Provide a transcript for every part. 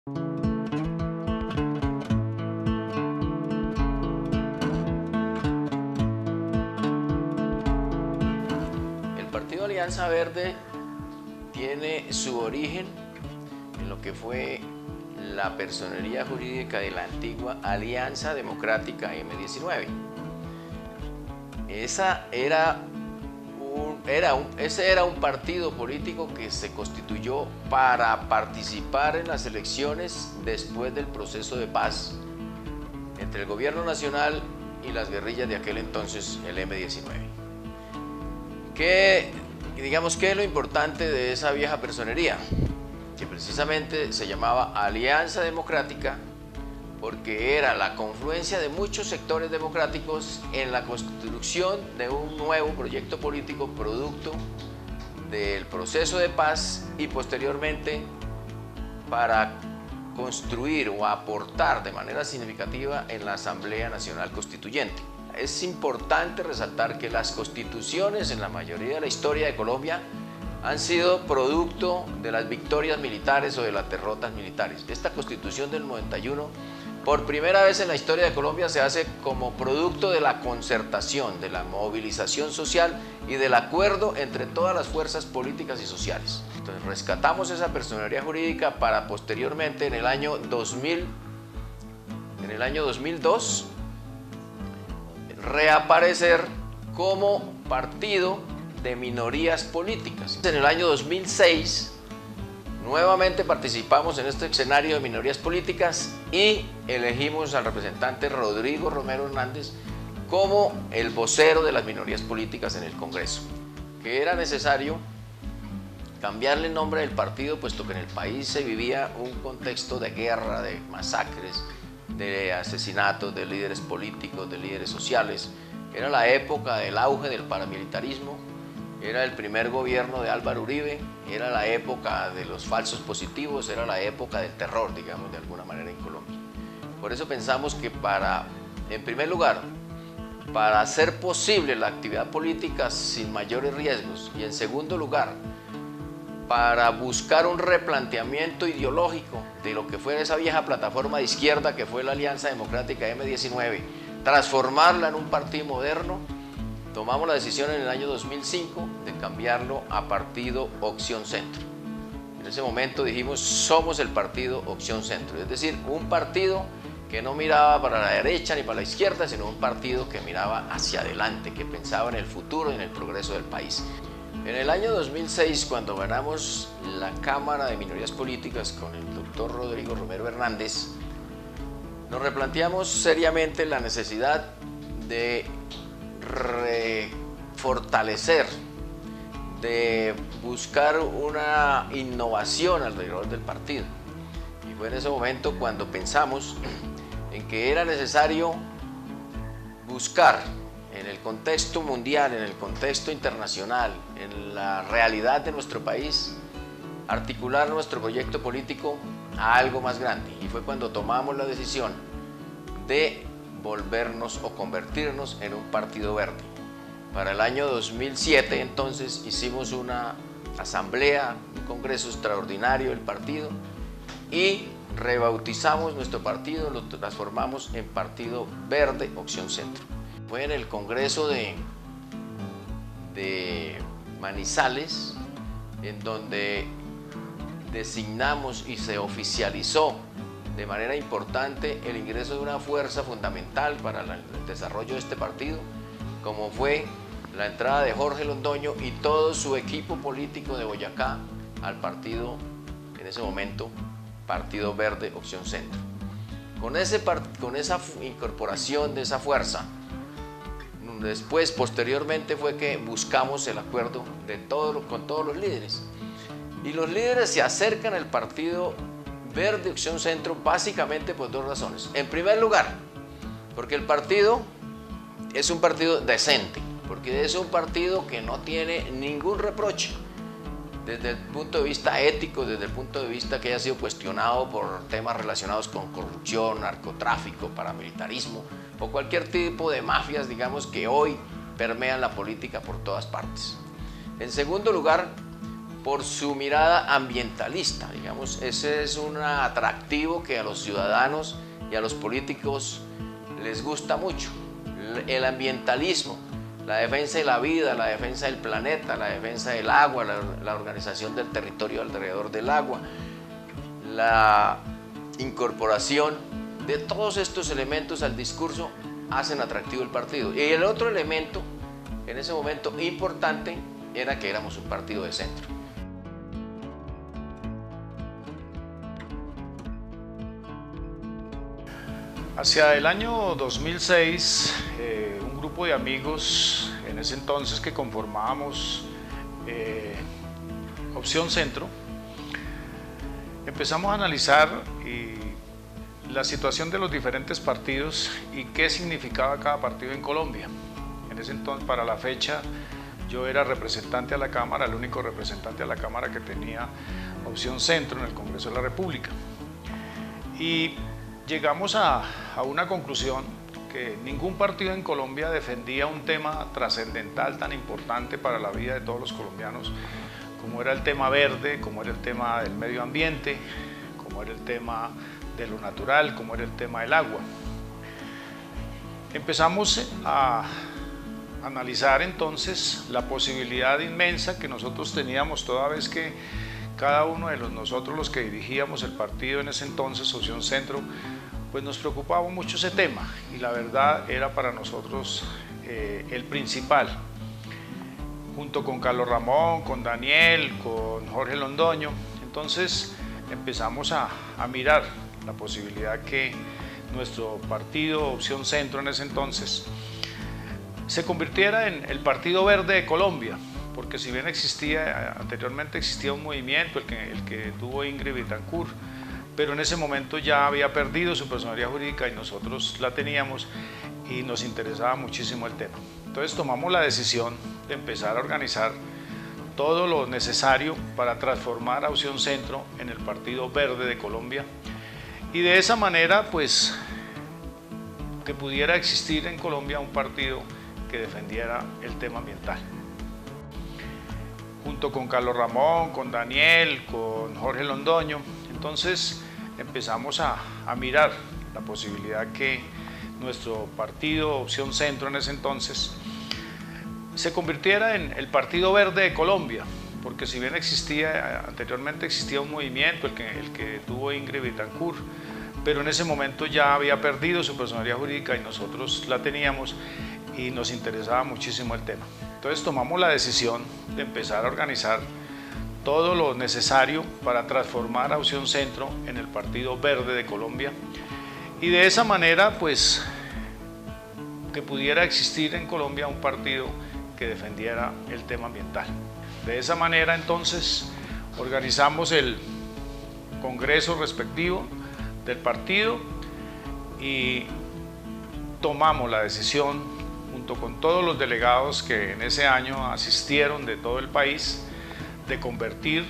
El Partido Alianza Verde tiene su origen en lo que fue la personería jurídica de la antigua Alianza Democrática M19. Ese era un partido político que se constituyó para participar en las elecciones después del proceso de paz entre el gobierno nacional y las guerrillas de aquel entonces, el M19. ¿Qué es lo importante de esa vieja personería? Que precisamente se llamaba Alianza Democrática porque era la confluencia de muchos sectores democráticos en la construcción de un nuevo proyecto político producto del proceso de paz y posteriormente para construir o aportar de manera significativa en la Asamblea Nacional Constituyente. Es importante resaltar que las constituciones en la mayoría de la historia de Colombia han sido producto de las victorias militares o de las derrotas militares. Esta constitución del 91, por primera vez en la historia de Colombia, se hace como producto de la concertación, de la movilización social y del acuerdo entre todas las fuerzas políticas y sociales. Entonces rescatamos esa personería jurídica para posteriormente en el año 2002 reaparecer como partido de minorías políticas. En el año 2006 nuevamente participamos en este escenario de minorías políticas y elegimos al representante Rodrigo Romero Hernández como el vocero de las minorías políticas en el Congreso, que era necesario cambiarle el nombre del partido puesto que en el país se vivía un contexto de guerra, de masacres, de asesinatos de líderes políticos, de líderes sociales. Era la época del auge del paramilitarismo, era el primer gobierno de Álvaro Uribe, era la época de los falsos positivos, era la época del terror, digamos, de alguna manera en Colombia. Por eso pensamos que en primer lugar, para hacer posible la actividad política sin mayores riesgos y en segundo lugar, para buscar un replanteamiento ideológico de lo que fue esa vieja plataforma de izquierda que fue la Alianza Democrática M19, transformarla en un partido moderno, tomamos la decisión en el año 2005 de cambiarlo a Partido Opción Centro. En ese momento dijimos, somos el Partido Opción Centro, es decir, un partido que no miraba para la derecha ni para la izquierda, sino un partido que miraba hacia adelante, que pensaba en el futuro y en el progreso del país. En el año 2006, cuando ganamos la Cámara de Minorías Políticas con el doctor Rodrigo Romero Hernández, nos replanteamos seriamente la necesidad de fortalecer, de buscar una innovación alrededor del partido. Y fue en ese momento cuando pensamos en que era necesario buscar en el contexto mundial, en el contexto internacional, en la realidad de nuestro país, articular nuestro proyecto político a algo más grande. Y fue cuando tomamos la decisión de volvernos o convertirnos en un partido verde. Para el año 2007 entonces hicimos una asamblea, un congreso extraordinario del partido y rebautizamos nuestro partido, lo transformamos en Partido Verde Opción Centro. Fue en el congreso de Manizales en donde designamos y se oficializó de manera importante el ingreso de una fuerza fundamental para el desarrollo de este partido, como fue la entrada de Jorge Londoño y todo su equipo político de Boyacá al partido, en ese momento, Partido Verde Opción Centro. Con esa incorporación de esa fuerza, posteriormente fue que buscamos el acuerdo con todos los líderes. Y los líderes se acercan al Partido Verde Opción Centro básicamente por dos razones. En primer lugar, porque el partido es un partido decente, porque es un partido que no tiene ningún reproche desde el punto de vista ético, desde el punto de vista que haya sido cuestionado por temas relacionados con corrupción, narcotráfico, paramilitarismo o cualquier tipo de mafias, digamos, que hoy permean la política por todas partes. En segundo lugar, por su mirada ambientalista, digamos. Ese es un atractivo que a los ciudadanos y a los políticos les gusta mucho, el ambientalismo, la defensa de la vida, la defensa del planeta, la defensa del agua, la organización del territorio alrededor del agua, la incorporación de todos estos elementos al discurso hacen atractivo el partido. Y el otro elemento, en ese momento importante, era que éramos un partido de centro. Hacia el año 2006, un grupo de amigos, en ese entonces que conformábamos Opción Centro, empezamos a analizar la situación de los diferentes partidos y qué significaba cada partido en Colombia. En ese entonces, para la fecha, yo era representante a la Cámara, el único representante a la Cámara que tenía Opción Centro en el Congreso de la República. Y llegamos a una conclusión, que ningún partido en Colombia defendía un tema trascendental tan importante para la vida de todos los colombianos, como era el tema verde, como era el tema del medio ambiente, como era el tema de lo natural, como era el tema del agua. Empezamos a analizar entonces la posibilidad inmensa que nosotros teníamos toda vez que cada uno de nosotros, los que dirigíamos el partido en ese entonces, Opción Centro, pues nos preocupaba mucho ese tema, y la verdad era para nosotros el principal. Junto con Carlos Ramón, con Daniel, con Jorge Londoño, entonces empezamos a mirar la posibilidad que nuestro partido Opción Centro en ese entonces se convirtiera en el Partido Verde de Colombia, porque si bien anteriormente existía un movimiento, el que tuvo Ingrid Betancourt, pero en ese momento ya había perdido su personalidad jurídica y nosotros la teníamos y nos interesaba muchísimo el tema. Entonces tomamos la decisión de empezar a organizar todo lo necesario para transformar a Opción Centro en el Partido Verde de Colombia, y de esa manera pues que pudiera existir en Colombia un partido que defendiera el tema ambiental. Junto con Carlos Ramón, con Daniel, con Jorge Londoño, entonces empezamos a mirar la posibilidad que nuestro partido Opción Centro en ese entonces se convirtiera en el Partido Verde de Colombia, porque si bien anteriormente existía un movimiento, el que tuvo Ingrid Betancourt, pero en ese momento ya había perdido su personalidad jurídica y nosotros la teníamos y nos interesaba muchísimo el tema. Entonces tomamos la decisión de empezar a organizar todo lo necesario para transformar a Opción Centro en el Partido Verde de Colombia, y de esa manera pues que pudiera existir en Colombia un partido que defendiera el tema ambiental. De esa manera entonces organizamos el congreso respectivo del partido y tomamos la decisión, junto con todos los delegados que en ese año asistieron de todo el país, de convertir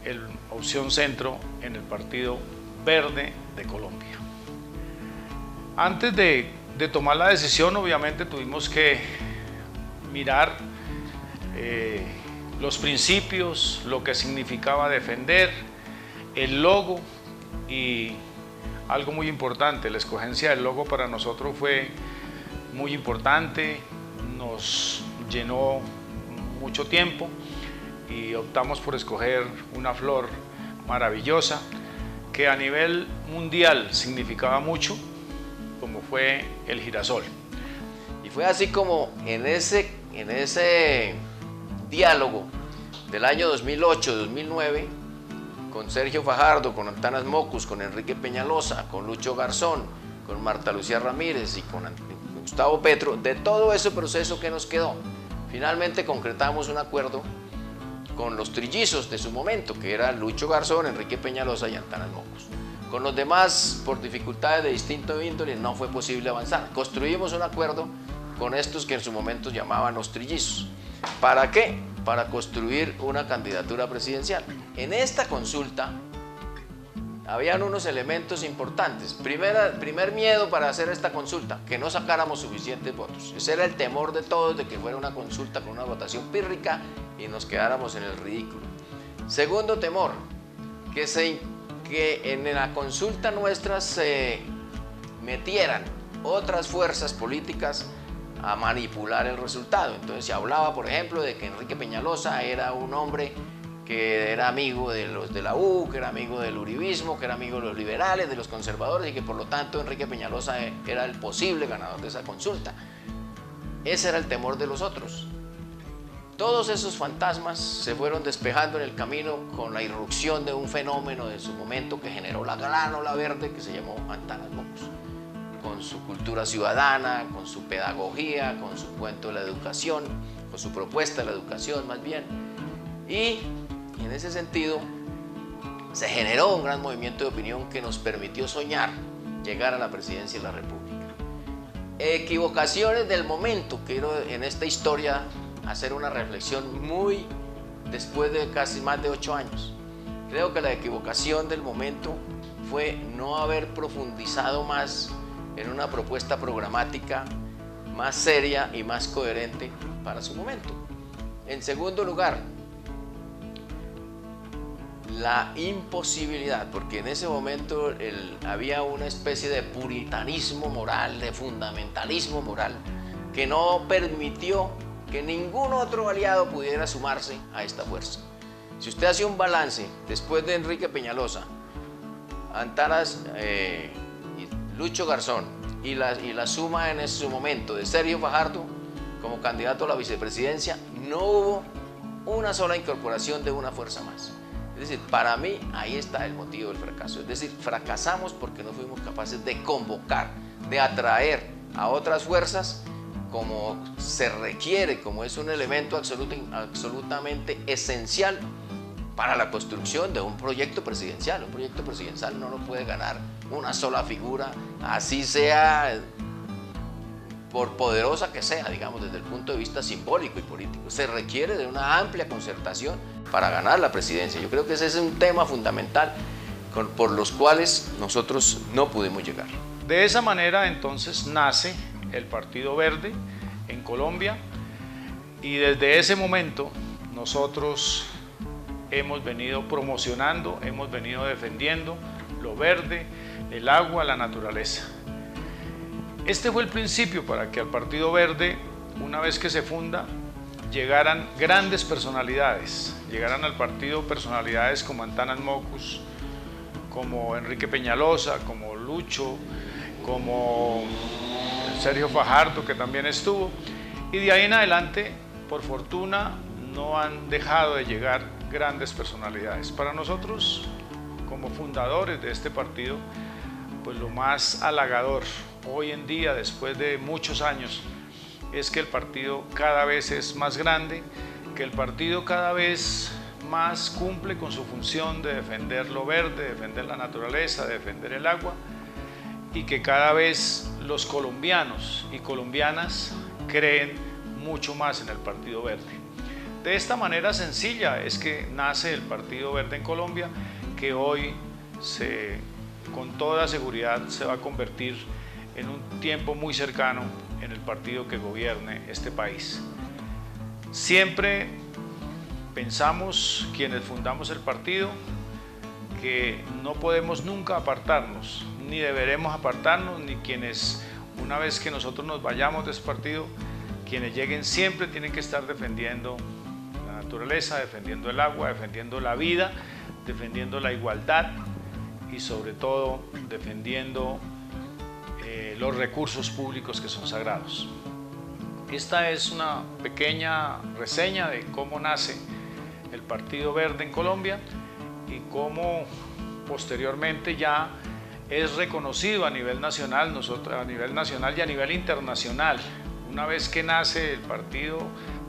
el Opción Centro en el Partido Verde de Colombia. Antes de tomar la decisión, obviamente tuvimos que mirar los principios, lo que significaba defender, el logo, y algo muy importante, la escogencia del logo para nosotros fue muy importante, nos llenó mucho tiempo y optamos por escoger una flor maravillosa que a nivel mundial significaba mucho, como fue el girasol. Y fue así como en ese diálogo del año 2008-2009, con Sergio Fajardo, con Antanas Mocus, con Enrique Peñalosa, con Lucho Garzón, con Marta Lucía Ramírez y con Gustavo Petro, de todo ese proceso que nos quedó, finalmente concretamos un acuerdo con los trillizos de su momento, que eran Lucho Garzón, Enrique Peñalosa y Antanas Mocus. Con los demás, por dificultades de distinto índole, no fue posible avanzar. Construimos un acuerdo con estos que en su momento llamaban los trillizos. ¿Para qué? Para construir una candidatura presidencial. En esta consulta habían unos elementos importantes. Primer miedo para hacer esta consulta, que no sacáramos suficientes votos. Ese era el temor de todos, de que fuera una consulta con una votación pírrica y nos quedáramos en el ridículo. Segundo temor, que en la consulta nuestra se metieran otras fuerzas políticas a manipular el resultado. Entonces se hablaba, por ejemplo, de que Enrique Peñalosa era un hombre que era amigo de los de la U, que era amigo del uribismo, que era amigo de los liberales, de los conservadores, y que por lo tanto Enrique Peñalosa era el posible ganador de esa consulta. Ese era el temor de los otros. Todos esos fantasmas se fueron despejando en el camino con la irrupción de un fenómeno de su momento que generó la gran ola verde que se llamó Antanas Mocus, con su cultura ciudadana, con su pedagogía, con su cuento de la educación, con su propuesta de la educación más bien. Y en ese sentido se generó un gran movimiento de opinión que nos permitió soñar llegar a la presidencia de la República. Equivocaciones del momento, quiero en esta historia hacer una reflexión muy después de casi más de 8 años. Creo que la equivocación del momento fue no haber profundizado más en una propuesta programática más seria y más coherente para su momento. En segundo lugar, la imposibilidad, porque en ese momento había una especie de puritanismo moral, de fundamentalismo moral, que no permitió que ningún otro aliado pudiera sumarse a esta fuerza. Si usted hace un balance después de Enrique Peñalosa, Antanas y Lucho Garzón y la suma en ese momento de Sergio Fajardo como candidato a la vicepresidencia, no hubo una sola incorporación de una fuerza más. Es decir, para mí ahí está el motivo del fracaso. Es decir, fracasamos porque no fuimos capaces de convocar, de atraer a otras fuerzas como se requiere, como es un elemento absolutamente esencial para la construcción de un proyecto presidencial. Un proyecto presidencial no lo puede ganar una sola figura, así sea, por poderosa que sea, digamos, desde el punto de vista simbólico y político. Se requiere de una amplia concertación para ganar la presidencia. Yo creo que ese es un tema fundamental por los cuales nosotros no pudimos llegar. De esa manera, entonces, nace el Partido Verde en Colombia, y desde ese momento nosotros hemos venido promocionando, hemos venido defendiendo lo verde, el agua, la naturaleza. Este fue el principio para que al Partido Verde, una vez que se funda, llegaran grandes personalidades, llegaran al partido personalidades como Antanas Mocus, como Enrique Peñalosa, como Lucho, como Sergio Fajardo, que también estuvo, y de ahí en adelante, por fortuna, no han dejado de llegar grandes personalidades. Para nosotros, como fundadores de este partido, pues lo más halagador hoy en día, después de muchos años, es que el partido cada vez es más grande, que el partido cada vez más cumple con su función de defender lo verde, defender la naturaleza, defender el agua, y que cada vez los colombianos y colombianas creen mucho más en el Partido Verde. De esta manera sencilla es que nace el Partido Verde en Colombia, que hoy con toda seguridad se va a convertir en un tiempo muy cercano en el partido que gobierne este país. Siempre pensamos, quienes fundamos el partido, que no podemos nunca apartarnos, ni deberemos apartarnos, ni quienes, una vez que nosotros nos vayamos de ese partido, quienes lleguen siempre tienen que estar defendiendo la naturaleza, defendiendo el agua, defendiendo la vida, defendiendo la igualdad y sobre todo defendiendo los recursos públicos que son sagrados. Esta es una pequeña reseña de cómo nace el Partido Verde en Colombia y cómo posteriormente ya es reconocido a nivel nacional, a nivel nacional y a nivel internacional. Una vez que nace el Partido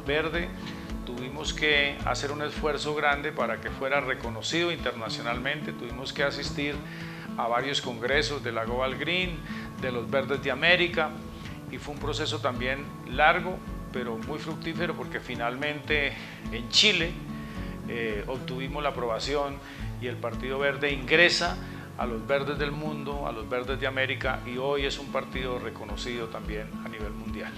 Verde, tuvimos que hacer un esfuerzo grande para que fuera reconocido internacionalmente. Tuvimos que asistir a varios congresos de la Global Green, de los Verdes de América, y fue un proceso también largo, pero muy fructífero, porque finalmente en Chile obtuvimos la aprobación y el Partido Verde ingresa a los Verdes del mundo, a los Verdes de América, y hoy es un partido reconocido también a nivel mundial.